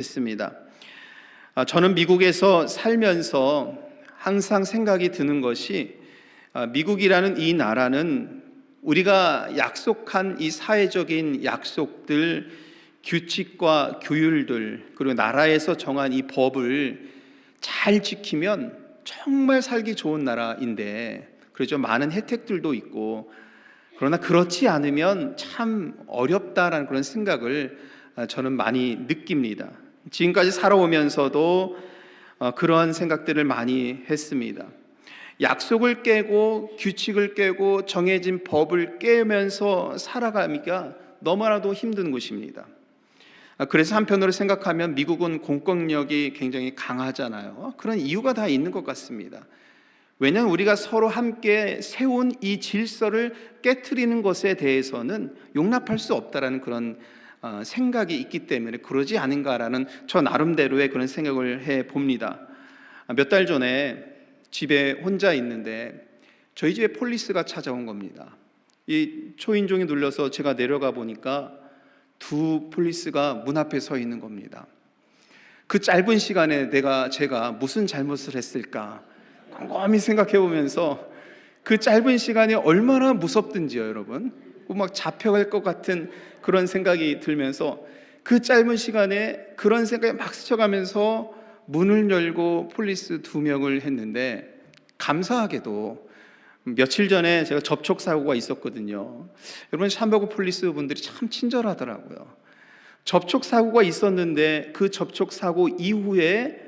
있습니다. 저는 미국에서 살면서 항상 생각이 드는 것이 미국이라는 이 나라는 우리가 약속한 이 사회적인 약속들, 규칙과 규율들, 그리고 나라에서 정한 이 법을 잘 지키면 정말 살기 좋은 나라인데, 그렇죠. 많은 혜택들도 있고, 그러나 그렇지 않으면 참 어렵다라는 그런 생각을 저는 많이 느낍니다. 지금까지 살아오면서도 그런 생각들을 많이 했습니다. 약속을 깨고 규칙을 깨고 정해진 법을 깨면서 살아가기가 너무나도 힘든 곳입니다. 그래서 한편으로 생각하면 미국은 공권력이 굉장히 강하잖아요. 그런 이유가 다 있는 것 같습니다. 왜냐하면 우리가 서로 함께 세운 이 질서를 깨트리는 것에 대해서는 용납할 수 없다라는 그런 생각이 있기 때문에 그러지 않은가라는 저 나름대로의 그런 생각을 해봅니다. 몇 달 전에 집에 혼자 있는데 저희 집에 폴리스가 찾아온 겁니다. 이 초인종이 눌려서 제가 내려가 보니까 두 폴리스가 문 앞에 서 있는 겁니다. 그 짧은 시간에 제가 무슨 잘못을 했을까 곰곰이 생각해 보면서 그 짧은 시간이 얼마나 무섭든지요, 여러분. 막 잡혀갈 것 같은 그런 생각이 들면서 그 짧은 시간에 그런 생각이 막 스쳐가면서 문을 열고 폴리스 2명을 했는데, 감사하게도 며칠 전에 제가 접촉사고가 있었거든요. 여러분, 샴버그 폴리스 분들이 참 친절하더라고요. 접촉사고가 있었는데 그 접촉사고 이후에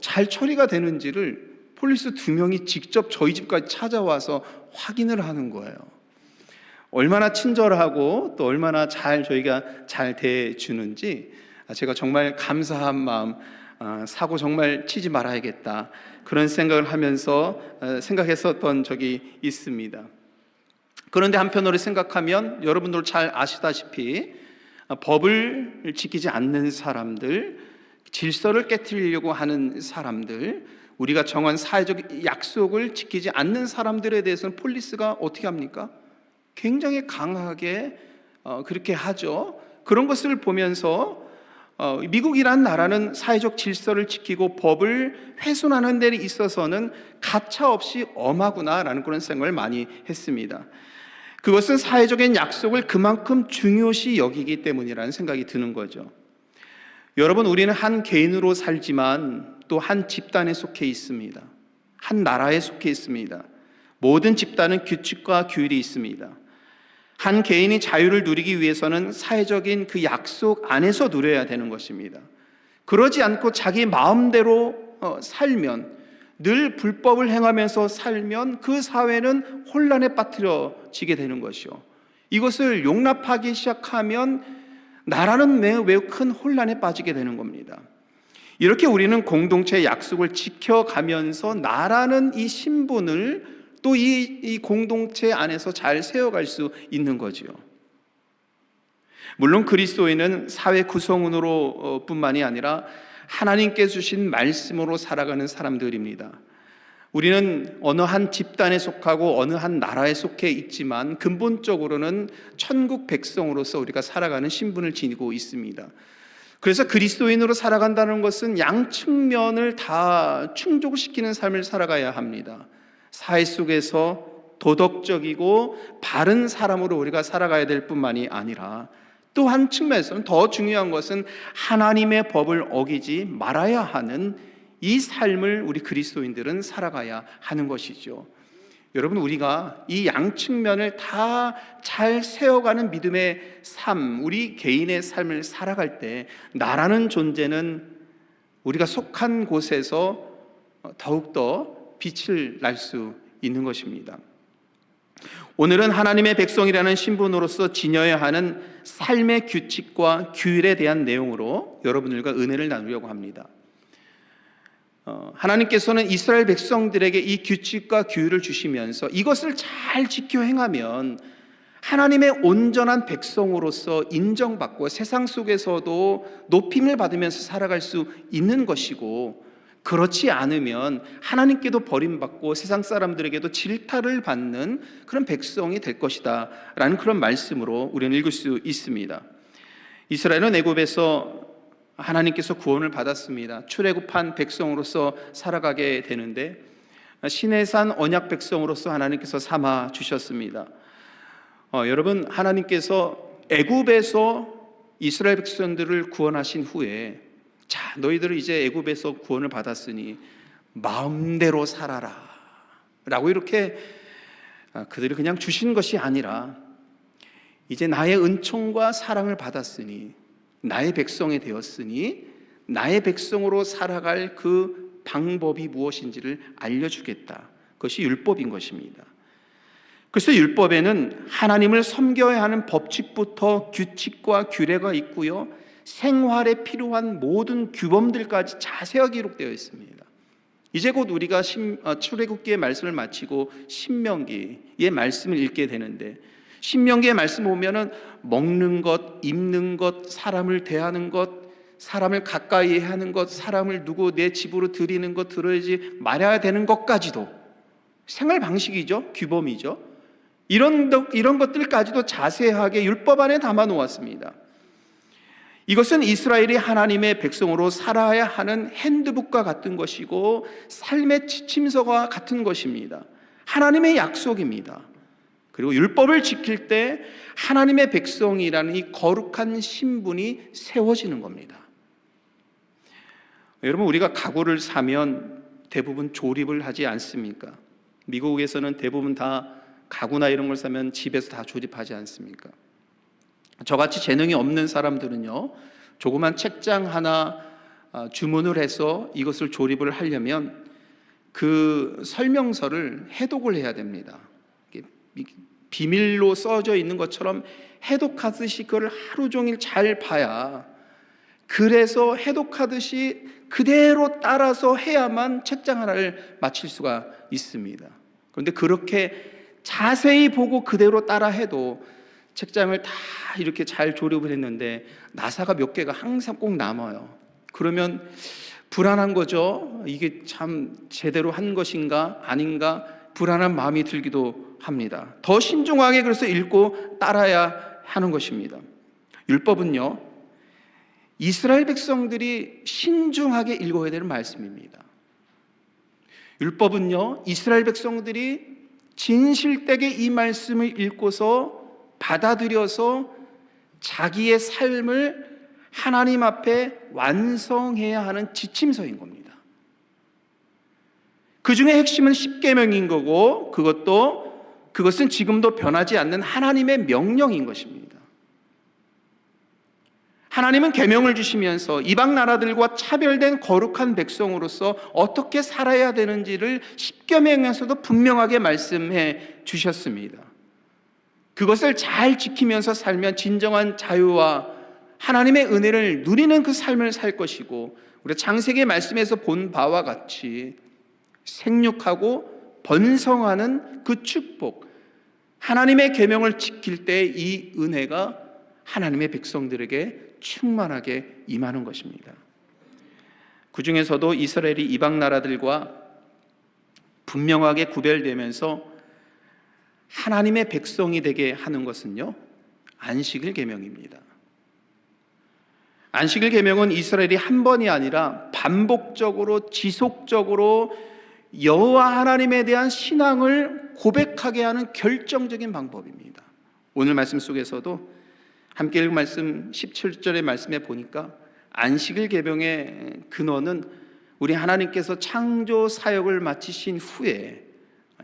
잘 처리가 되는지를 폴리스 2명이 직접 저희 집까지 찾아와서 확인을 하는 거예요. 얼마나 친절하고 또 얼마나 저희가 잘 대해주는지 제가 정말 감사한 마음, 사고 정말 치지 말아야겠다, 그런 생각을 하면서 생각했었던 적이 있습니다. 그런데 한편으로 생각하면 여러분들 잘 아시다시피 법을 지키지 않는 사람들, 질서를 깨트리려고 하는 사람들, 우리가 정한 사회적 약속을 지키지 않는 사람들에 대해서는 폴리스가 어떻게 합니까? 굉장히 강하게 그렇게 하죠. 그런 것을 보면서 미국이란 나라는 사회적 질서를 지키고 법을 훼손하는 데 있어서는 가차없이 엄하구나라는 그런 생각을 많이 했습니다. 그것은 사회적인 약속을 그만큼 중요시 여기기 때문이라는 생각이 드는 거죠. 여러분, 우리는 한 개인으로 살지만 또 한 집단에 속해 있습니다. 한 나라에 속해 있습니다. 모든 집단은 규칙과 규율이 있습니다. 한 개인이 자유를 누리기 위해서는 사회적인 그 약속 안에서 누려야 되는 것입니다. 그러지 않고 자기 마음대로 살면, 늘 불법을 행하면서 살면 그 사회는 혼란에 빠뜨려지게 되는 것이요, 이것을 용납하기 시작하면 나라는 매우 큰 혼란에 빠지게 되는 겁니다. 이렇게 우리는 공동체의 약속을 지켜가면서 나라는 이 신분을 또 이 공동체 안에서 잘 세워갈 수 있는 거지요. 물론 그리스도인은 사회 구성원으로 뿐만이 아니라 하나님께 주신 말씀으로 살아가는 사람들입니다. 우리는 어느 한 집단에 속하고 어느 한 나라에 속해 있지만 근본적으로는 천국 백성으로서 우리가 살아가는 신분을 지니고 있습니다. 그래서 그리스도인으로 살아간다는 것은 양측면을 다 충족시키는 삶을 살아가야 합니다. 사회 속에서 도덕적이고 바른 사람으로 우리가 살아가야 될 뿐만이 아니라 또 한 측면에서는 더 중요한 것은 하나님의 법을 어기지 말아야 하는 이 삶을 우리 그리스도인들은 살아가야 하는 것이죠. 여러분, 우리가 이 양측면을 다 잘 세워가는 믿음의 삶, 우리 개인의 삶을 살아갈 때 나라는 존재는 우리가 속한 곳에서 더욱더 빛을 날 수 있는 것입니다. 오늘은 하나님의 백성이라는 신분으로서 지녀야 하는 삶의 규칙과 규율에 대한 내용으로 여러분들과 은혜를 나누려고 합니다. 하나님께서는 이스라엘 백성들에게 이 규칙과 규율을 주시면서 이것을 잘 지켜 행하면 하나님의 온전한 백성으로서 인정받고 세상 속에서도 높임을 받으면서 살아갈 수 있는 것이고, 그렇지 않으면 하나님께도 버림받고 세상 사람들에게도 질타를 받는 그런 백성이 될 것이다 라는 그런 말씀으로 우리는 읽을 수 있습니다. 이스라엘은 애굽에서 하나님께서 구원을 받았습니다. 출애굽한 백성으로서 살아가게 되는데 시내산 언약 백성으로서 하나님께서 삼아 주셨습니다. 여러분, 하나님께서 애굽에서 이스라엘 백성들을 구원하신 후에 자, 너희들은 이제 애굽에서 구원을 받았으니 마음대로 살아라 라고 이렇게 그들이 그냥 주신 것이 아니라 이제 나의 은총과 사랑을 받았으니 나의 백성이 되었으니 나의 백성으로 살아갈 그 방법이 무엇인지를 알려주겠다. 그것이 율법인 것입니다. 그래서 율법에는 하나님을 섬겨야 하는 법칙부터 규칙과 규례가 있고요, 생활에 필요한 모든 규범들까지 자세하게 기록되어 있습니다. 이제 곧 우리가 출애굽기의 말씀을 마치고 신명기의 말씀을 읽게 되는데, 신명기의 말씀 보면은 먹는 것, 입는 것, 사람을 대하는 것, 사람을 가까이 하는 것, 사람을 누구 내 집으로 들이는 것, 들어야지 말아야 되는 것까지도 생활 방식이죠, 규범이죠. 이런 것들까지도 자세하게 율법 안에 담아 놓았습니다. 이것은 이스라엘이 하나님의 백성으로 살아야 하는 핸드북과 같은 것이고 삶의 지침서와 같은 것입니다. 하나님의 약속입니다. 그리고 율법을 지킬 때 하나님의 백성이라는 이 거룩한 신분이 세워지는 겁니다. 여러분, 우리가 가구를 사면 대부분 조립을 하지 않습니까? 미국에서는 대부분 다 가구나 이런 걸 사면 집에서 다 조립하지 않습니까? 저같이 재능이 없는 사람들은요, 조그만 책장 하나 주문을 해서 이것을 조립을 하려면 그 설명서를 해독을 해야 됩니다. 비밀로 써져 있는 것처럼 해독하듯이 그걸 하루 종일 잘 봐야, 그래서 해독하듯이 그대로 따라서 해야만 책장 하나를 마칠 수가 있습니다. 그런데 그렇게 자세히 보고 그대로 따라 해도 책장을 다 이렇게 잘 조립을 했는데 나사가 몇 개가 항상 꼭 남아요. 그러면 불안한 거죠. 이게 참 제대로 한 것인가 아닌가 불안한 마음이 들기도 합니다. 더 신중하게 그래서 읽고 따라야 하는 것입니다. 율법은요, 이스라엘 백성들이 신중하게 읽어야 되는 말씀입니다. 율법은요, 이스라엘 백성들이 진실되게 이 말씀을 읽고서 받아들여서 자기의 삶을 하나님 앞에 완성해야 하는 지침서인 겁니다. 그 중에 핵심은 십계명인 거고, 그것은 지금도 변하지 않는 하나님의 명령인 것입니다. 하나님은 계명을 주시면서 이방 나라들과 차별된 거룩한 백성으로서 어떻게 살아야 되는지를 십계명에서도 분명하게 말씀해 주셨습니다. 그것을 잘 지키면서 살면 진정한 자유와 하나님의 은혜를 누리는 그 삶을 살 것이고, 우리 창세기 말씀에서 본 바와 같이 생육하고 번성하는 그 축복, 하나님의 계명을 지킬 때 이 은혜가 하나님의 백성들에게 충만하게 임하는 것입니다. 그 중에서도 이스라엘이 이방 나라들과 분명하게 구별되면서 하나님의 백성이 되게 하는 것은요, 안식일 계명입니다. 안식일 계명은 이스라엘이 한 번이 아니라 반복적으로 지속적으로 여호와 하나님에 대한 신앙을 고백하게 하는 결정적인 방법입니다. 오늘 말씀 속에서도 함께 읽은 말씀 17절의 말씀에 보니까 안식일 계명의 근원은 우리 하나님께서 창조 사역을 마치신 후에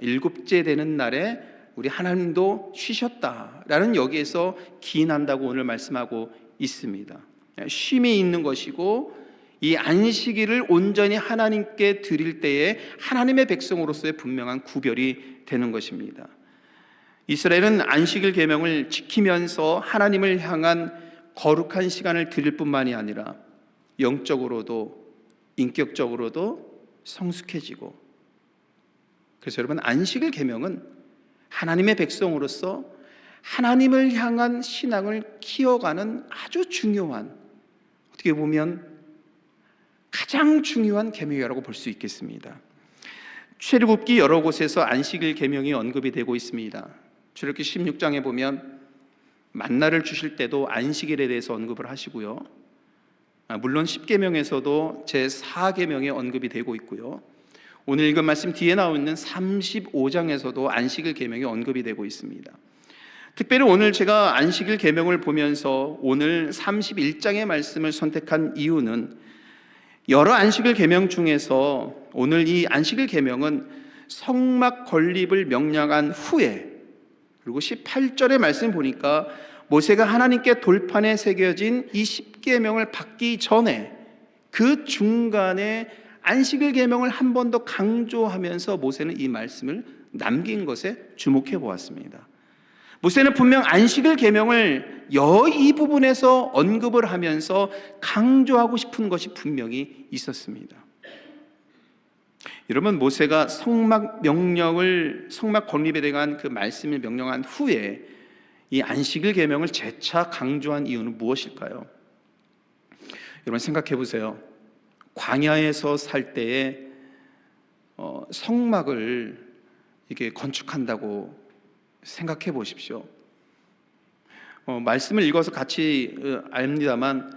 일곱째 되는 날에 우리 하나님도 쉬셨다라는 여기에서 기인한다고 오늘 말씀하고 있습니다. 쉼이 있는 것이고, 이 안식일을 온전히 하나님께 드릴 때에 하나님의 백성으로서의 분명한 구별이 되는 것입니다. 이스라엘은 안식일 계명을 지키면서 하나님을 향한 거룩한 시간을 드릴 뿐만이 아니라 영적으로도 인격적으로도 성숙해지고, 그래서 여러분, 안식일 계명은 하나님의 백성으로서 하나님을 향한 신앙을 키워가는 아주 중요한, 어떻게 보면 가장 중요한 계명이라고 볼 수 있겠습니다. 출애굽기 여러 곳에서 안식일 계명이 언급이 되고 있습니다. 출애굽기 16장에 보면 만나를 주실 때도 안식일에 대해서 언급을 하시고요, 물론 10계명에서도 제4계명에 언급이 되고 있고요. 오늘 읽은 말씀 뒤에 나와 있는 35장에서도 안식일 계명이 언급이 되고 있습니다. 특별히 오늘 제가 안식일 계명을 보면서 오늘 31장의 말씀을 선택한 이유는 여러 안식일 계명 중에서 오늘 이 안식일 계명은 성막 건립을 명령한 후에, 그리고 18절의 말씀 보니까 모세가 하나님께 돌판에 새겨진 이 10계명을 받기 전에 그 중간에 안식일 계명을 한 번 더 강조하면서 모세는 이 말씀을 남긴 것에 주목해 보았습니다. 모세는 분명 안식일 계명을 이 부분에서 언급을 하면서 강조하고 싶은 것이 분명히 있었습니다. 여러분, 모세가 성막 건립에 대한 그 말씀을 명령한 후에 이 안식일 계명을 재차 강조한 이유는 무엇일까요? 여러분 생각해 보세요. 광야에서 살 때에 성막을 이렇게 건축한다고 생각해 보십시오. 말씀을 읽어서 같이 압니다만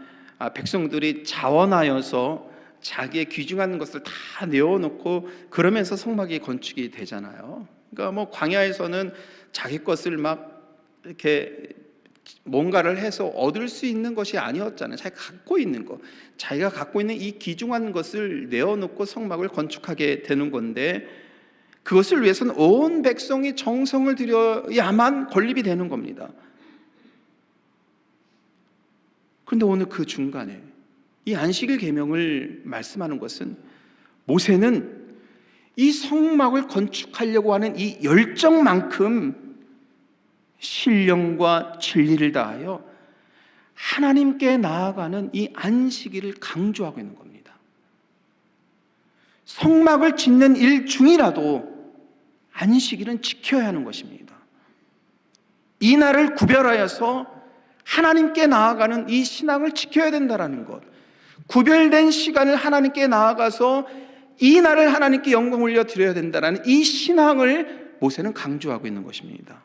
백성들이 자원하여서 자기의 귀중한 것을 다 내어놓고 그러면서 성막이 건축이 되잖아요. 그러니까 광야에서는 자기 것을 막 이렇게 뭔가를 해서 얻을 수 있는 것이 아니었잖아요. 자기가 갖고 있는 이 귀중한 것을 내어놓고 성막을 건축하게 되는 건데, 그것을 위해서는 온 백성이 정성을 들여야만 건립이 되는 겁니다. 그런데 오늘 그 중간에 이 안식일 계명을 말씀하는 것은 모세는 이 성막을 건축하려고 하는 이 열정만큼 신령과 진리를 다하여 하나님께 나아가는 이 안식일을 강조하고 있는 겁니다. 성막을 짓는 일 중이라도 안식일은 지켜야 하는 것입니다. 이 날을 구별하여서 하나님께 나아가는 이 신앙을 지켜야 된다는 것, 구별된 시간을 하나님께 나아가서 이 날을 하나님께 영광 올려 드려야 된다는 이 신앙을 모세는 강조하고 있는 것입니다.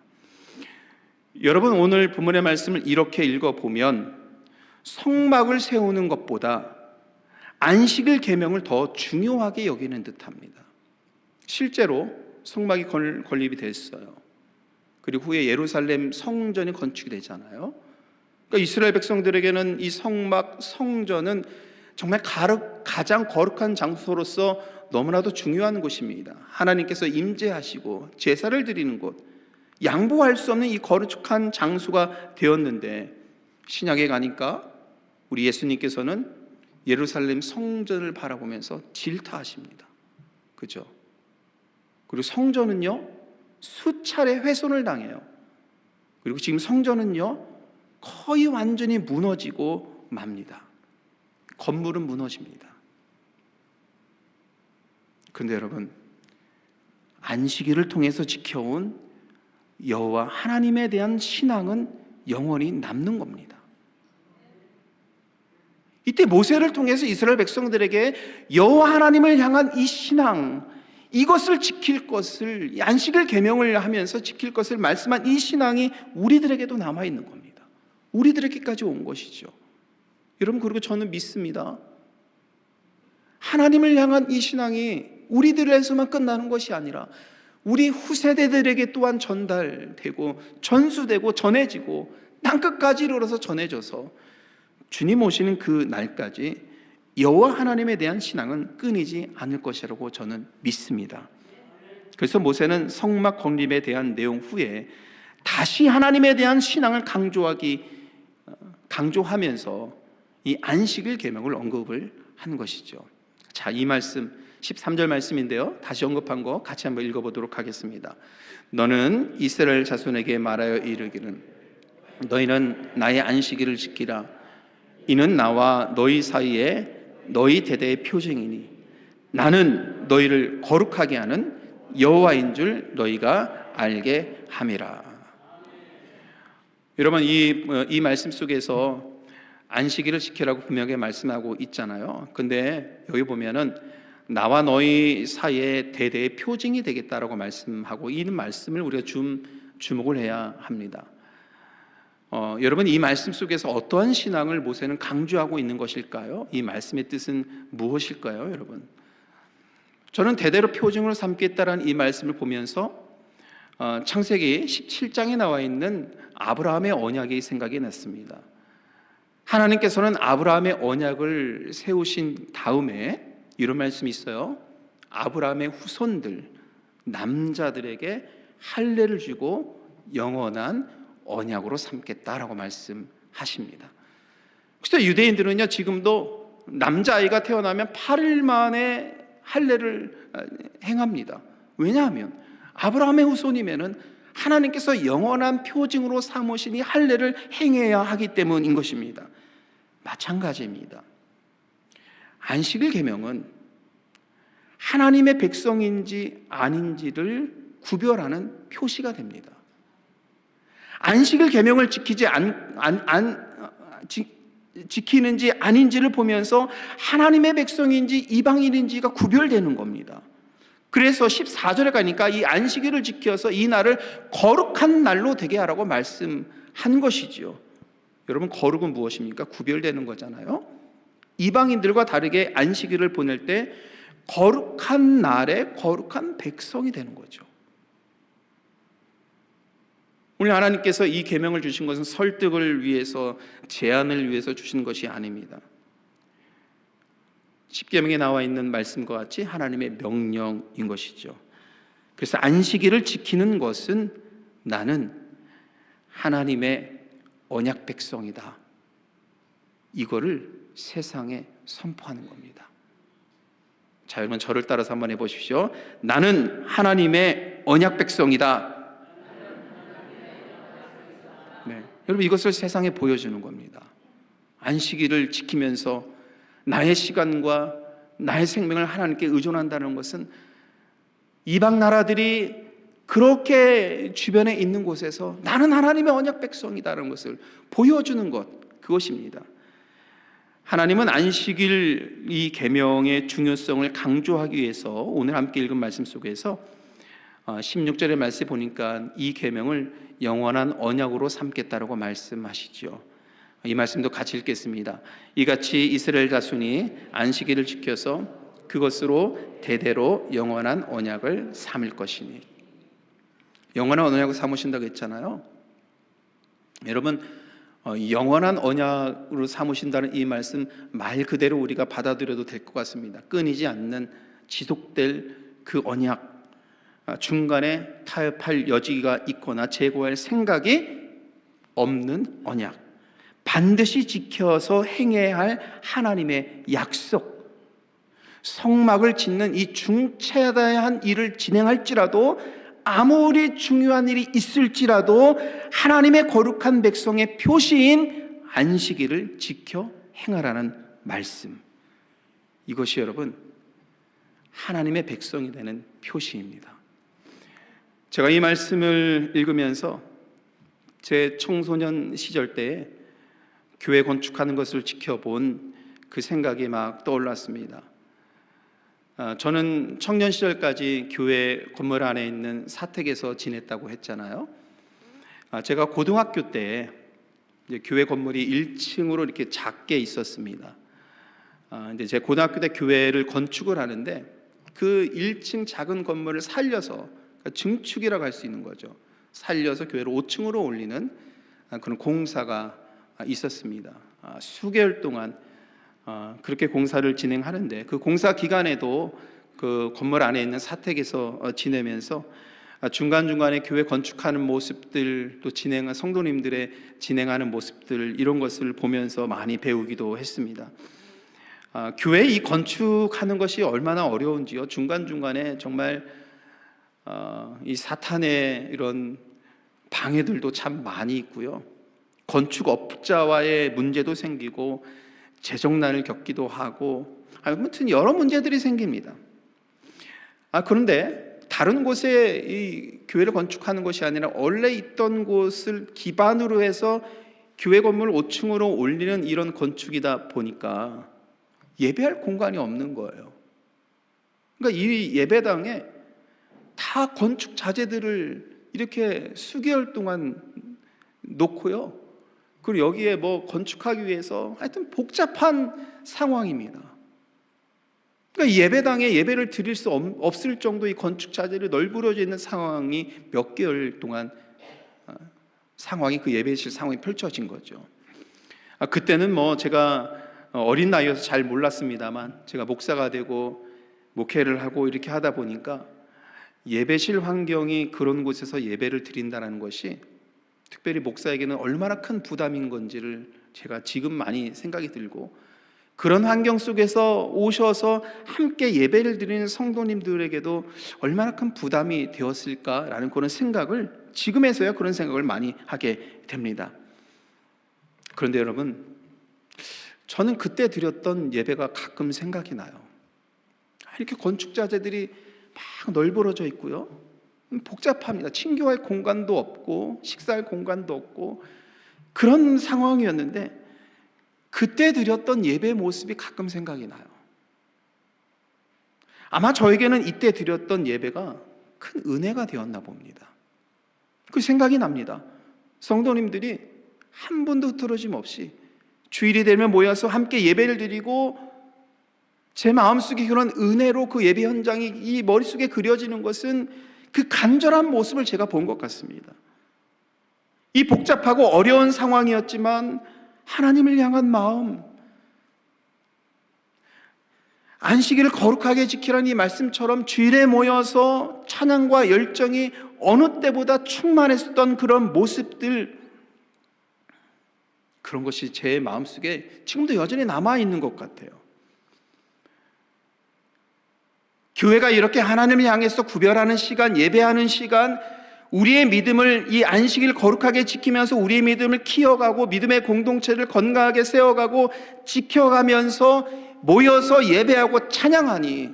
여러분, 오늘 본문의 말씀을 이렇게 읽어보면 성막을 세우는 것보다 안식일 계명을 더 중요하게 여기는 듯합니다. 실제로 성막이 건립이 됐어요. 그리고 후에 예루살렘 성전이 건축이 되잖아요. 그러니까 이스라엘 백성들에게는 이 성전은 정말 가장 거룩한 장소로서 너무나도 중요한 곳입니다. 하나님께서 임재하시고 제사를 드리는 곳, 양보할 수 없는 이 거룩한 장소가 되었는데, 신약에 가니까 우리 예수님께서는 예루살렘 성전을 바라보면서 질타하십니다. 그죠? 그리고 성전은요, 수차례 훼손을 당해요. 그리고 지금 성전은요, 거의 완전히 무너지고 맙니다. 건물은 무너집니다. 그런데 여러분, 안식일을 통해서 지켜온 여호와 하나님에 대한 신앙은 영원히 남는 겁니다. 이때 모세를 통해서 이스라엘 백성들에게 여호와 하나님을 향한 이 신앙, 이것을 지킬 것을, 안식일 계명을 하면서 지킬 것을 말씀한 이 신앙이 우리들에게도 남아있는 겁니다. 우리들에게까지 온 것이죠. 여러분, 그리고 저는 믿습니다. 하나님을 향한 이 신앙이 우리들에서만 끝나는 것이 아니라 우리 후세대들에게 또한 전달되고 전수되고 전해지고 땅끝까지 이르러서 전해져서 주님 오시는 그 날까지 여호와 하나님에 대한 신앙은 끊이지 않을 것이라고 저는 믿습니다. 그래서 모세는 성막 건립에 대한 내용 후에 다시 하나님에 대한 신앙을 강조하면서 이 안식일 계명을 언급을 한 것이죠. 자, 이 말씀 13절 말씀인데요, 다시 언급한 거 같이 한번 읽어보도록 하겠습니다. 너는 이스라엘 자손에게 말하여 이르기를 너희는 나의 안식일을 지키라. 이는 나와 너희 사이에 너희 대대의 표징이니 나는 너희를 거룩하게 하는 여호와인 줄 너희가 알게 함이라. 여러분, 이 말씀 속에서 안식일을 지키라고 분명히 말씀하고 있잖아요. 근데 여기 보면은 나와 너희 사이에 대대의 표징이 되겠다라고 말씀하고, 이 말씀을 우리가 주목을 해야 합니다. 여러분, 이 말씀 속에서 어떠한 신앙을 모세는 강조하고 있는 것일까요? 이 말씀의 뜻은 무엇일까요, 여러분? 저는 대대로 표징으로 삼겠다라는 이 말씀을 보면서 창세기 17장에 나와 있는 아브라함의 언약이 생각이 났습니다. 하나님께서는 아브라함의 언약을 세우신 다음에 이런 말씀이 있어요. 아브라함의 후손들, 남자들에게 할례를 주고 영원한 언약으로 삼겠다라고 말씀하십니다. 그래서 유대인들은요, 지금도 남자아이가 태어나면 8일 만에 할례를 행합니다. 왜냐하면 아브라함의 후손이면은 하나님께서 영원한 표징으로 삼으시니 할례를 행해야 하기 때문인 것입니다. 마찬가지입니다. 안식일 계명은 하나님의 백성인지 아닌지를 구별하는 표시가 됩니다. 안식일 계명을 지키는지 아닌지를 보면서 하나님의 백성인지 이방인인지가 구별되는 겁니다. 그래서 14절에 가니까 이 안식일을 지켜서 이 날을 거룩한 날로 되게 하라고 말씀한 것이지요. 여러분, 거룩은 무엇입니까? 구별되는 거잖아요. 이방인들과 다르게 안식일을 보낼 때 거룩한 날에 거룩한 백성이 되는 거죠. 오늘 하나님께서 이 계명을 주신 것은 설득을 위해서, 제안을 위해서 주신 것이 아닙니다. 십계명에 나와 있는 말씀과 같이 하나님의 명령인 것이죠. 그래서 안식일을 지키는 것은 나는 하나님의 언약 백성이다, 이거를 세상에 선포하는 겁니다. 자, 여러분, 저를 따라서 한번 해보십시오. 나는 하나님의 언약 백성이다. 네, 여러분, 이것을 세상에 보여주는 겁니다. 안식일을 지키면서 나의 시간과 나의 생명을 하나님께 의존한다는 것은 이방 나라들이 그렇게 주변에 있는 곳에서 나는 하나님의 언약 백성이다라는 것을 보여주는 것, 그것입니다. 하나님은 안식일 이 계명의 중요성을 강조하기 위해서 오늘 함께 읽은 말씀 속에서 16절의 말씀 보니까 이 계명을 영원한 언약으로 삼겠다라고 말씀하시죠. 이 말씀도 같이 읽겠습니다. 이같이 이스라엘 자손이 안식일을 지켜서 그것으로 대대로 영원한 언약을 삼을 것이니. 영원한 언약을 삼으신다고 했잖아요. 여러분, 영원한 언약으로 삼으신다는 이 말씀 말 그대로 우리가 받아들여도 될 것 같습니다. 끊이지 않는 지속될 그 언약, 중간에 타협할 여지가 있거나 재고할 생각이 없는 언약, 반드시 지켜서 행해야 할 하나님의 약속, 성막을 짓는 이 중차대한 일을 진행할지라도, 아무리 중요한 일이 있을지라도 하나님의 거룩한 백성의 표시인 안식일을 지켜 행하라는 말씀, 이것이 여러분 하나님의 백성이 되는 표시입니다. 제가 이 말씀을 읽으면서 제 청소년 시절 때에 교회 건축하는 것을 지켜본 그 생각이 막 떠올랐습니다. 저는 청년 시절까지 교회 건물 안에 있는 사택에서 지냈다고 했잖아요. 제가 고등학교 때 이제 교회 건물이 1층으로 이렇게 작게 있었습니다. 이제 제 고등학교 때 교회를 건축을 하는데 그 1층 작은 건물을 살려서, 그러니까 증축이라고 할 수 있는 거죠. 살려서 교회를 5층으로 올리는 그런 공사가 있었습니다. 수개월 동안 그렇게 공사를 진행하는데, 그 공사 기간에도 그 건물 안에 있는 사택에서 지내면서 중간중간에 교회 건축하는 모습들, 또 성도님들의 진행하는 모습들, 이런 것을 보면서 많이 배우기도 했습니다. 교회 이 건축하는 것이 얼마나 어려운지요. 중간중간에 정말 이 사탄의 이런 방해들도 참 많이 있고요. 건축업자와의 문제도 생기고 재정난을 겪기도 하고, 아무튼 여러 문제들이 생깁니다. 그런데 다른 곳에 이 교회를 건축하는 것이 아니라 원래 있던 곳을 기반으로 해서 교회 건물 5층으로 올리는 이런 건축이다 보니까 예배할 공간이 없는 거예요. 그러니까 이 예배당에 다 건축 자재들을 이렇게 수개월 동안 놓고요, 그리고 여기에 뭐 건축하기 위해서 하여튼 복잡한 상황입니다. 그러니까 예배당에 예배를 드릴 수 없을 정도 이 건축 자재로 널브러져 있는 상황이 몇 개월 동안 상황이 그 예배실 상황이 펼쳐진 거죠. 그때는 뭐 제가 어린 나이여서 잘 몰랐습니다만 제가 목사가 되고 목회를 하고 이렇게 하다 보니까 예배실 환경이 그런 곳에서 예배를 드린다는 것이 특별히 목사에게는 얼마나 큰 부담인 건지를 제가 지금 많이 생각이 들고, 그런 환경 속에서 오셔서 함께 예배를 드리는 성도님들에게도 얼마나 큰 부담이 되었을까라는 그런 생각을 지금에서야 그런 생각을 많이 하게 됩니다. 그런데 여러분, 저는 그때 드렸던 예배가 가끔 생각이 나요. 이렇게 건축 자재들이 막 널브러져 있고요, 복잡합니다. 친교할 공간도 없고 식사할 공간도 없고 그런 상황이었는데 그때 드렸던 예배 모습이 가끔 생각이 나요. 아마 저에게는 이때 드렸던 예배가 큰 은혜가 되었나 봅니다. 그 생각이 납니다. 성도님들이 한 분도 흐트러짐 없이 주일이 되면 모여서 함께 예배를 드리고, 제 마음속에 그런 은혜로 그 예배 현장이 이 머릿속에 그려지는 것은 그 간절한 모습을 제가 본 것 같습니다. 이 복잡하고 어려운 상황이었지만 하나님을 향한 마음, 안식일을 거룩하게 지키라는 이 말씀처럼 주일에 모여서 찬양과 열정이 어느 때보다 충만했었던 그런 모습들, 그런 것이 제 마음속에 지금도 여전히 남아있는 것 같아요. 교회가 이렇게 하나님을 향해서 구별하는 시간, 예배하는 시간, 우리의 믿음을 이 안식일 거룩하게 지키면서 우리의 믿음을 키워가고 믿음의 공동체를 건강하게 세워가고 지켜가면서 모여서 예배하고 찬양하니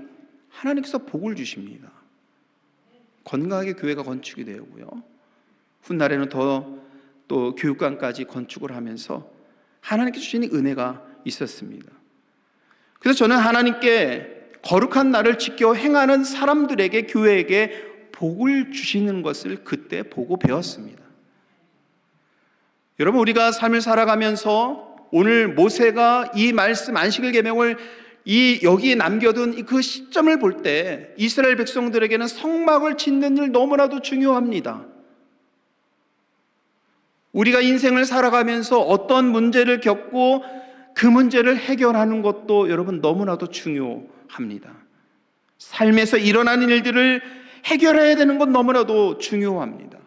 하나님께서 복을 주십니다. 건강하게 교회가 건축이 되고요, 훗날에는 또 교육관까지 건축을 하면서 하나님께서 주시는 은혜가 있었습니다. 그래서 저는 하나님께 거룩한 날을 지켜 행하는 사람들에게, 교회에게 복을 주시는 것을 그때 보고 배웠습니다. 여러분, 우리가 삶을 살아가면서 오늘 모세가 이 말씀 안식일 계명을 여기에 남겨둔 그 시점을 볼 때 이스라엘 백성들에게는 성막을 짓는 일 너무나도 중요합니다. 우리가 인생을 살아가면서 어떤 문제를 겪고 그 문제를 해결하는 것도 여러분 너무나도 중요합니다. 삶에서 일어나는 일들을 해결해야 되는 건 너무나도 중요합니다.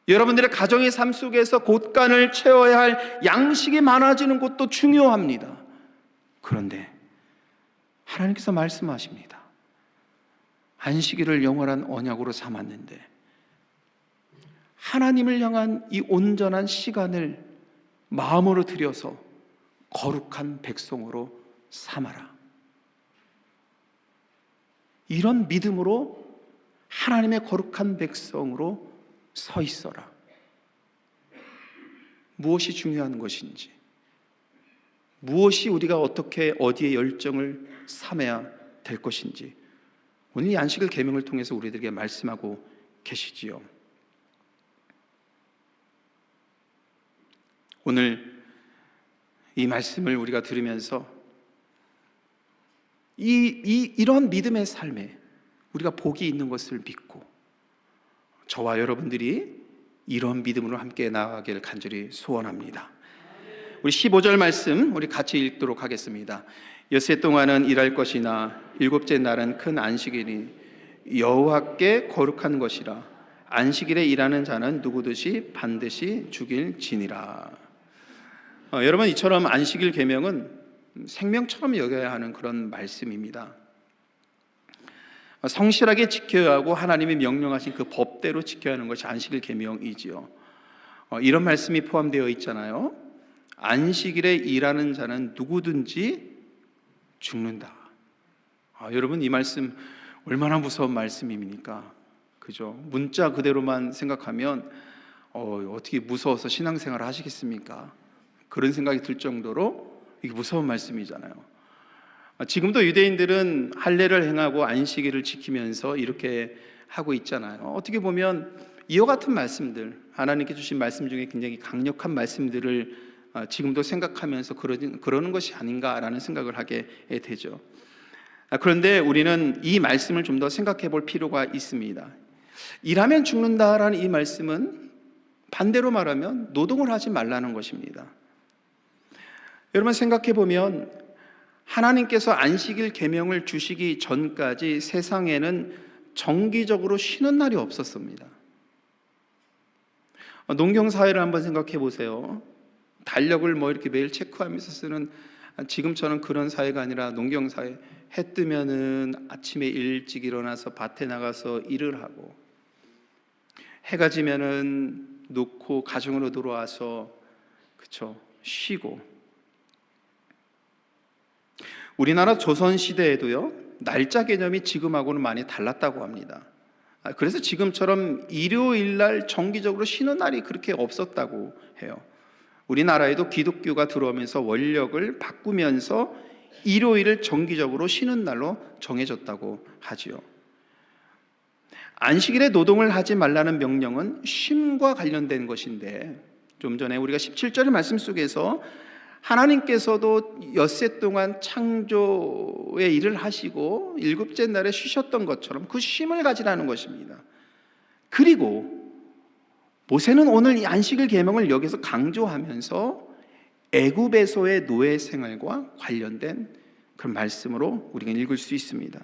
여러분들의 가정의 삶 속에서 곳간을 채워야 할 양식이 많아지는 것도 중요합니다. 그런데 하나님께서 말씀하십니다. 안식일을 영원한 언약으로 삼았는데 하나님을 향한 이 온전한 시간을 마음으로 들여서 거룩한 백성으로 삼아라. 이런 믿음으로 하나님의 거룩한 백성으로 서 있어라. 무엇이 중요한 것인지, 무엇이 우리가 어떻게 어디에 열정을 삼아야 될 것인지 오늘 이 안식일 계명을 통해서 우리들에게 말씀하고 계시지요. 오늘 이 말씀을 우리가 들으면서 이런 믿음의 삶에 우리가 복이 있는 것을 믿고 저와 여러분들이 이런 믿음으로 함께 나아가기를 간절히 소원합니다. 우리 15절 말씀 우리 같이 읽도록 하겠습니다. 엿새 동안은 일할 것이나 일곱째 날은 큰 안식일이 여호와께 거룩한 것이라. 안식일에 일하는 자는 누구든지 반드시 죽일지니라. 여러분, 이처럼 안식일 계명은 생명처럼 여겨야 하는 그런 말씀입니다. 성실하게 지켜야 하고 하나님이 명령하신 그 법대로 지켜야 하는 것이 안식일 계명이지요. 이런 말씀이 포함되어 있잖아요. 안식일에 일하는 자는 누구든지 죽는다. 여러분, 이 말씀 얼마나 무서운 말씀입니까? 그죠? 문자 그대로만 생각하면 어떻게 무서워서 신앙생활을 하시겠습니까? 그런 생각이 들 정도로 이게 무서운 말씀이잖아요. 지금도 유대인들은 할례를 행하고 안식일을 지키면서 이렇게 하고 있잖아요. 어떻게 보면 이와 같은 말씀들, 하나님께 주신 말씀 중에 굉장히 강력한 말씀들을 지금도 생각하면서 그러는 것이 아닌가라는 생각을 하게 되죠. 그런데 우리는 이 말씀을 좀 더 생각해 볼 필요가 있습니다. 일하면 죽는다라는 이 말씀은 반대로 말하면 노동을 하지 말라는 것입니다. 여러분 생각해 보면 하나님께서 안식일 계명을 주시기 전까지 세상에는 정기적으로 쉬는 날이 없었습니다. 농경사회를 한번 생각해 보세요. 달력을 이렇게 매일 체크하면서 쓰는 지금처럼 그런 사회가 아니라 농경사회, 해 뜨면은 아침에 일찍 일어나서 밭에 나가서 일을 하고, 해가 지면은 놓고 가정으로 들어와서 쉬고. 우리나라 조선시대에도요, 날짜 개념이 지금하고는 많이 달랐다고 합니다. 그래서 지금처럼 일요일날 정기적으로 쉬는 날이 그렇게 없었다고 해요. 우리나라에도 기독교가 들어오면서 원력을 바꾸면서 일요일을 정기적으로 쉬는 날로 정해졌다고 하지요. 안식일에 노동을 하지 말라는 명령은 쉼과 관련된 것인데, 좀 전에 우리가 17절의 말씀 속에서 하나님께서도 엿새 동안 창조의 일을 하시고 일곱째 날에 쉬셨던 것처럼 그 쉼을 가지라는 것입니다. 그리고 모세는 오늘 이 안식일 계명을 여기서 강조하면서 애굽에서의 노예 생활과 관련된 그런 말씀으로 우리가 읽을 수 있습니다.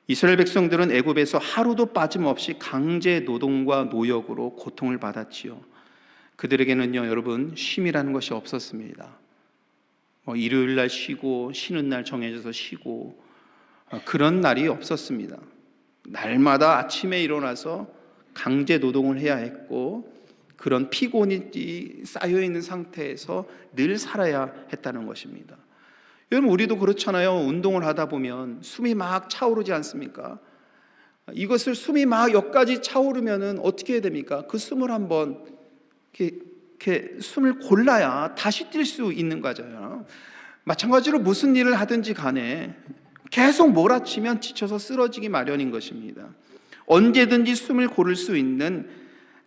이스라엘 백성들은 애굽에서 하루도 빠짐없이 강제 노동과 노역으로 고통을 받았지요. 그들에게는요, 여러분, 쉼이라는 것이 없었습니다. 일요일 날 쉬고 쉬는 날 정해져서 쉬고 그런 날이 없었습니다. 날마다 아침에 일어나서 강제 노동을 해야 했고, 그런 피곤이 쌓여있는 상태에서 늘 살아야 했다는 것입니다. 여러분, 우리도 그렇잖아요. 운동을 하다 보면 숨이 막 차오르지 않습니까? 이것을 숨이 막 여기까지 차오르면은 어떻게 해야 됩니까? 그 숨을 한번 이렇게 숨을 골라야 다시 뛸 수 있는 거잖아요. 마찬가지로 무슨 일을 하든지 간에 계속 몰아치면 지쳐서 쓰러지기 마련인 것입니다. 언제든지 숨을 고를 수 있는,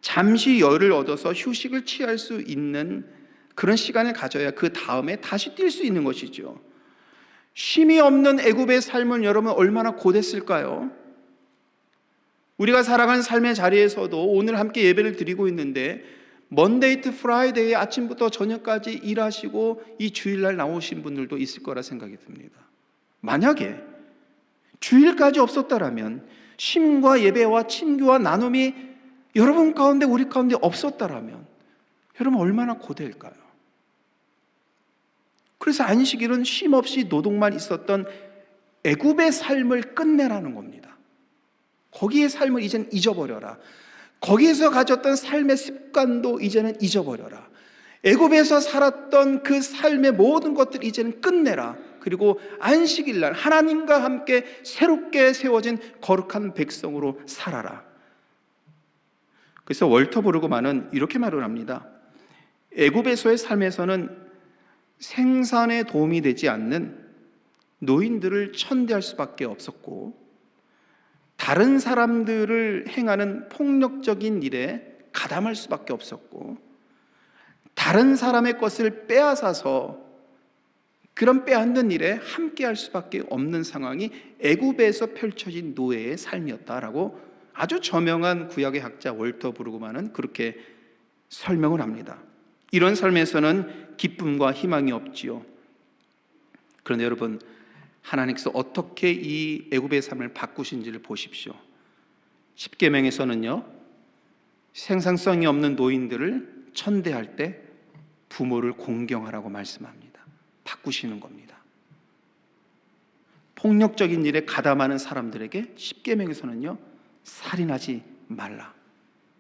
잠시 여유를 얻어서 휴식을 취할 수 있는 그런 시간을 가져야 그 다음에 다시 뛸 수 있는 것이죠. 쉼이 없는 애굽의 삶은 여러분 얼마나 고됐을까요? 우리가 살아가는 삶의 자리에서도 오늘 함께 예배를 드리고 있는데 먼데이 투 프라이데이 아침부터 저녁까지 일하시고 이 주일날 나오신 분들도 있을 거라 생각이 듭니다. 만약에 주일까지 없었다라면, 쉼과 예배와 친교와 나눔이 여러분 가운데 우리 가운데 없었다라면 여러분 얼마나 고될까요? 그래서 안식일은 쉼 없이 노동만 있었던 애굽의 삶을 끝내라는 겁니다. 거기의 삶을 이제는 잊어버려라. 거기에서 가졌던 삶의 습관도 이제는 잊어버려라. 애굽에서 살았던 그 삶의 모든 것들 이제는 끝내라. 그리고 안식일날 하나님과 함께 새롭게 세워진 거룩한 백성으로 살아라. 그래서 월터 브루그만은 이렇게 말을 합니다. 애굽에서의 삶에서는 생산에 도움이 되지 않는 노인들을 천대할 수밖에 없었고, 다른 사람들을 행하는 폭력적인 일에 가담할 수밖에 없었고, 다른 사람의 것을 빼앗아서 그런 빼앗는 일에 함께할 수밖에 없는 상황이 애굽에서 펼쳐진 노예의 삶이었다라고 아주 저명한 구약의 학자 월터 브루그만은 그렇게 설명을 합니다. 이런 삶에서는 기쁨과 희망이 없지요. 그런데 여러분, 하나님께서 어떻게 이 애굽의 삶을 바꾸신지를 보십시오. 10계명에서는요, 생산성이 없는 노인들을 천대할 때 부모를 공경하라고 말씀합니다. 바꾸시는 겁니다. 폭력적인 일에 가담하는 사람들에게 10계명에서는요, 살인하지 말라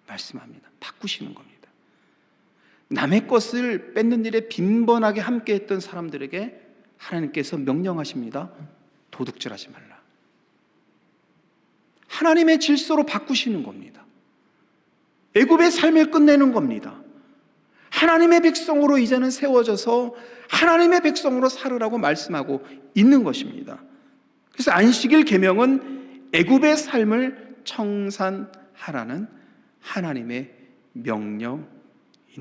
말씀합니다. 바꾸시는 겁니다. 남의 것을 뺏는 일에 빈번하게 함께했던 사람들에게 하나님께서 명령하십니다. 도둑질하지 말라. 하나님의 질서로 바꾸시는 겁니다. 애굽의 삶을 끝내는 겁니다. 하나님의 백성으로 이제는 세워져서 하나님의 백성으로 살으라고 말씀하고 있는 것입니다. 그래서 안식일 계명은 애굽의 삶을 청산하라는 하나님의 명령인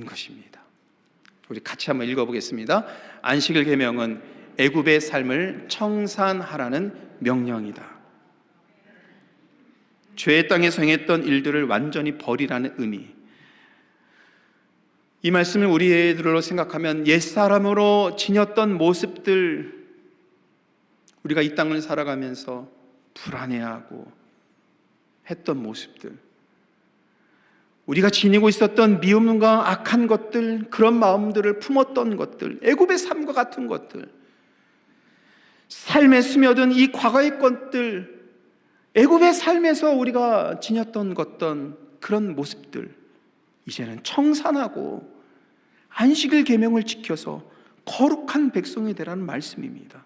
것입니다. 우리 같이 한번 읽어보겠습니다. 안식일 계명은 애굽의 삶을 청산하라는 명령이다. 죄의 땅에서 행했던 일들을 완전히 버리라는 의미. 이 말씀을 우리들로 생각하면 옛사람으로 지녔던 모습들, 우리가 이 땅을 살아가면서 불안해하고 했던 모습들, 우리가 지니고 있었던 미움과 악한 것들, 그런 마음들을 품었던 것들, 애굽의 삶과 같은 것들, 삶에 스며든 이 과거의 것들, 애굽의 삶에서 우리가 지녔던 그런 모습들, 이제는 청산하고 안식일 계명을 지켜서 거룩한 백성이 되라는 말씀입니다.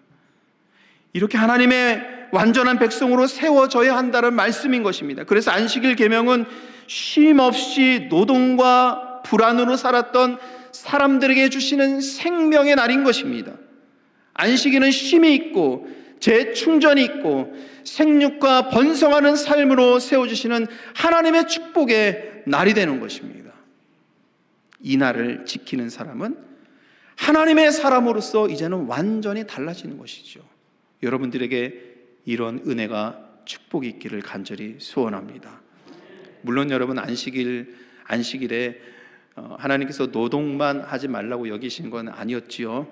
이렇게 하나님의 완전한 백성으로 세워져야 한다는 말씀인 것입니다. 그래서 안식일 계명은 쉼 없이 노동과 불안으로 살았던 사람들에게 주시는 생명의 날인 것입니다. 안식일은 쉼이 있고 재충전이 있고 생육과 번성하는 삶으로 세워주시는 하나님의 축복의 날이 되는 것입니다. 이 날을 지키는 사람은 하나님의 사람으로서 이제는 완전히 달라지는 것이죠. 여러분들에게 이런 은혜가 축복이 있기를 간절히 소원합니다. 물론 여러분 안식일에 하나님께서 노동만 하지 말라고 여기신 건 아니었지요.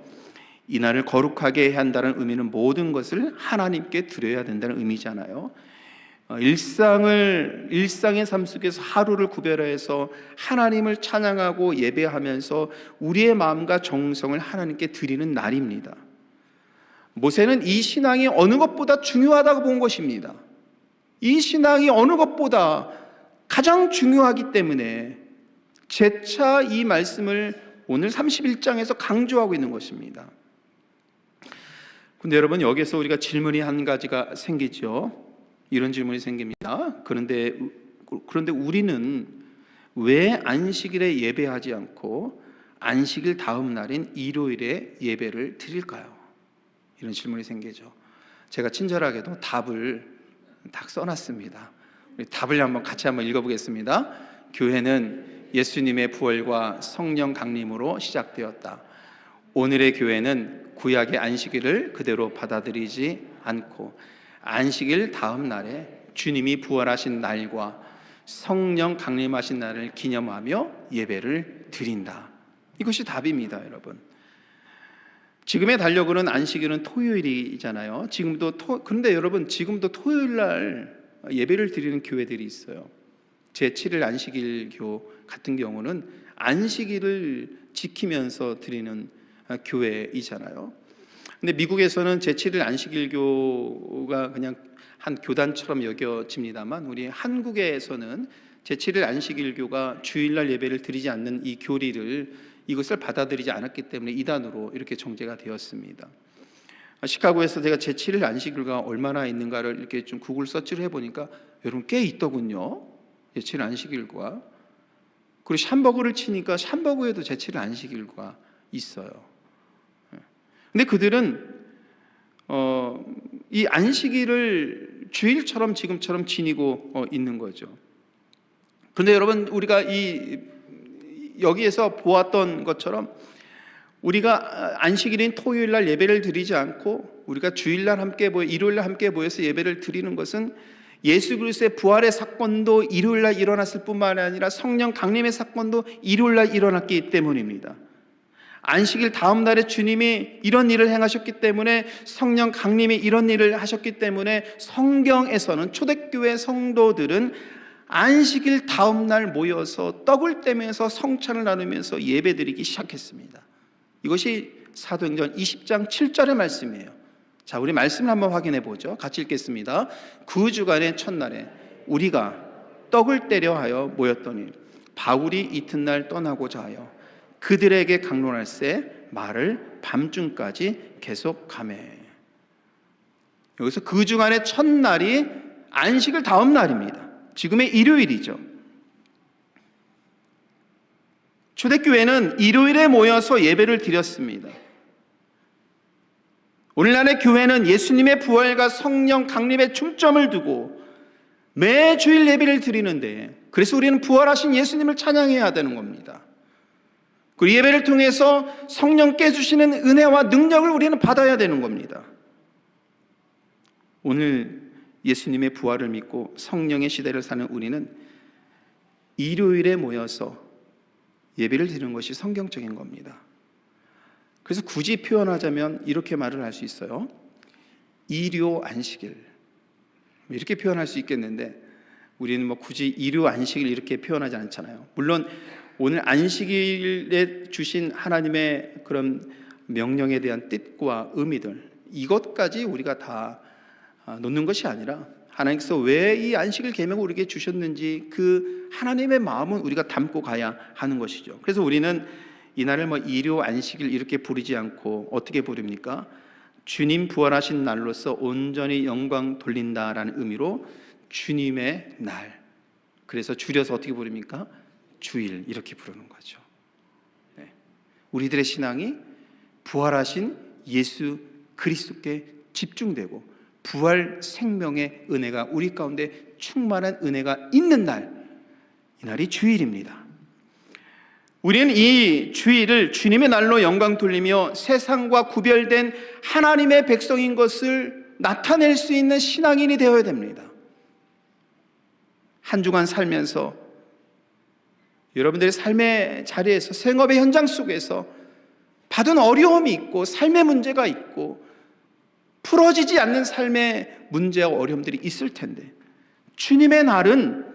이 날을 거룩하게 해야 한다는 의미는 모든 것을 하나님께 드려야 된다는 의미잖아요. 일상의 삶 속에서 하루를 구별해서 하나님을 찬양하고 예배하면서 우리의 마음과 정성을 하나님께 드리는 날입니다. 모세는 이 신앙이 어느 것보다 중요하다고 본 것입니다. 이 신앙이 어느 것보다 가장 중요하기 때문에 재차 이 말씀을 오늘 31장에서 강조하고 있는 것입니다. 근데 여러분, 여기서 우리가 질문이 한 가지가 생기죠. 이런 질문이 생깁니다. 그런데 우리는 왜 안식일에 예배하지 않고 안식일 다음 날인 일요일에 예배를 드릴까요? 이런 질문이 생기죠. 제가 친절하게도 답을 딱 써놨습니다. 우리 답을 같이 한번 읽어보겠습니다. 교회는 예수님의 부활과 성령 강림으로 시작되었다. 오늘의 교회는 구약의 안식일을 그대로 받아들이지 않고 안식일 다음 날에 주님이 부활하신 날과 성령 강림하신 날을 기념하며 예배를 드린다. 이것이 답입니다, 여러분. 지금의 달력으로는 안식일은 토요일이잖아요. 그런데 여러분, 지금도 토요일 날 예배를 드리는 교회들이 있어요. 제7일 안식일교 같은 경우는 안식일을 지키면서 드리는 교회이잖아요. 근데 미국에서는 제7일 안식일교가 그냥 한 교단처럼 여겨집니다만, 우리 한국에서는 제7일 안식일교가 주일날 예배를 드리지 않는 이 교리를, 이것을 받아들이지 않았기 때문에 이단으로 이렇게 정죄가 되었습니다. 시카고에서 제가 제7일 안식일가 얼마나 있는가를 이렇게 좀 구글 서치를 해보니까 여러분 꽤 있더군요. 제7일 안식일과. 그리고 샴버그를 치니까 샴버그에도 제7일 안식일과 있어요. 근데 그들은 이 안식일을 주일처럼 지금처럼 지니고 있는 거죠. 그런데 여러분, 우리가 여기에서 보았던 것처럼 우리가 안식일인 토요일날 예배를 드리지 않고 우리가 주일날 함께 일요일날 함께 모여서 예배를 드리는 것은 예수 그리스도의 부활의 사건도 일요일날 일어났을 뿐만 아니라 성령 강림의 사건도 일요일날 일어났기 때문입니다. 안식일 다음 날에 주님이 이런 일을 행하셨기 때문에, 성령 강림이 이런 일을 하셨기 때문에 성경에서는, 초대교회 성도들은 안식일 다음 날 모여서 떡을 떼면서 성찬을 나누면서 예배드리기 시작했습니다. 이것이 사도행전 20장 7절의 말씀이에요. 자, 우리 말씀을 한번 확인해 보죠. 같이 읽겠습니다. 그 주간의 첫날에 우리가 떡을 떼려 하여 모였더니 바울이 이튿날 떠나고자 하여 그들에게 강론할새 말을 밤중까지 계속하매. 여기서 그 주간의 첫날이 안식일 다음 날입니다. 지금의 일요일이죠. 초대교회는 일요일에 모여서 예배를 드렸습니다. 오늘날의 교회는 예수님의 부활과 성령 강림에 중점을 두고 매주일 예배를 드리는데, 그래서 우리는 부활하신 예수님을 찬양해야 되는 겁니다. 그 예배를 통해서 성령께 주시는 은혜와 능력을 우리는 받아야 되는 겁니다. 오늘 예수님의 부활을 믿고 성령의 시대를 사는 우리는 일요일에 모여서 예배를 드리는 것이 성경적인 겁니다. 그래서 굳이 표현하자면 이렇게 말을 할 수 있어요. 일요 안식일, 이렇게 표현할 수 있겠는데 우리는 굳이 일요 안식일 이렇게 표현하지 않잖아요. 물론 오늘 안식일에 주신 하나님의 그런 명령에 대한 뜻과 의미들, 이것까지 우리가 다 놓는 것이 아니라 하나님께서 왜 이 안식일 계명을 우리에게 주셨는지 그 하나님의 마음은 우리가 담고 가야 하는 것이죠. 그래서 우리는 이날을 일요 안식일 이렇게 부르지 않고 어떻게 부릅니까? 주님 부활하신 날로서 온전히 영광 돌린다라는 의미로 주님의 날, 그래서 줄여서 어떻게 부릅니까? 주일, 이렇게 부르는 거죠. 네. 우리들의 신앙이 부활하신 예수 그리스도께 집중되고 부활 생명의 은혜가 우리 가운데 충만한 은혜가 있는 날, 이날이 주일입니다. 우리는 이 주일을 주님의 날로 영광 돌리며 세상과 구별된 하나님의 백성인 것을 나타낼 수 있는 신앙인이 되어야 됩니다. 한 주간 살면서 여러분들의 삶의 자리에서, 생업의 현장 속에서 받은 어려움이 있고 삶의 문제가 있고 풀어지지 않는 삶의 문제와 어려움들이 있을 텐데, 주님의 날은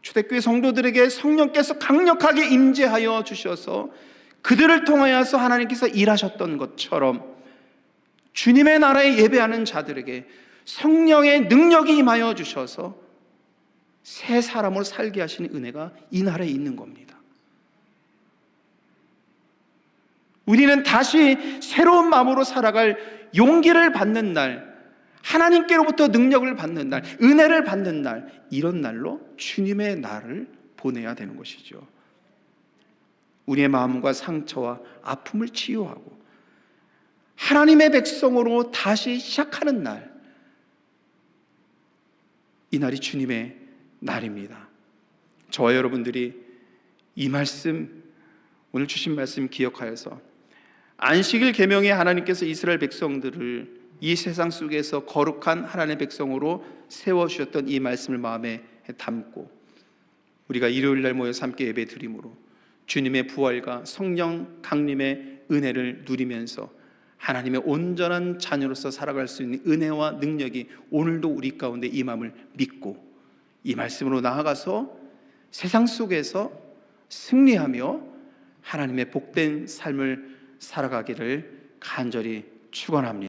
초대교회 성도들에게 성령께서 강력하게 임재하여 주셔서 그들을 통하여서 하나님께서 일하셨던 것처럼 주님의 나라에 예배하는 자들에게 성령의 능력이 임하여 주셔서 새 사람으로 살게 하시는 은혜가 이 나라에 있는 겁니다. 우리는 다시 새로운 마음으로 살아갈 용기를 받는 날, 하나님께로부터 능력을 받는 날, 은혜를 받는 날, 이런 날로 주님의 날을 보내야 되는 것이죠. 우리의 마음과 상처와 아픔을 치유하고 하나님의 백성으로 다시 시작하는 날, 이 날이 주님의 날입니다. 저와 여러분들이 이 말씀, 오늘 주신 말씀 기억하여서 안식일 계명에 하나님께서 이스라엘 백성들을 이 세상 속에서 거룩한 하나님의 백성으로 세워주셨던 이 말씀을 마음에 담고 우리가 일요일날 모여서 함께 예배 드림으로 주님의 부활과 성령 강림의 은혜를 누리면서 하나님의 온전한 자녀로서 살아갈 수 있는 은혜와 능력이 오늘도 우리 가운데 임함을 믿고 이 말씀으로 나아가서 세상 속에서 승리하며 하나님의 복된 삶을 살아가기를 간절히 축원합니다.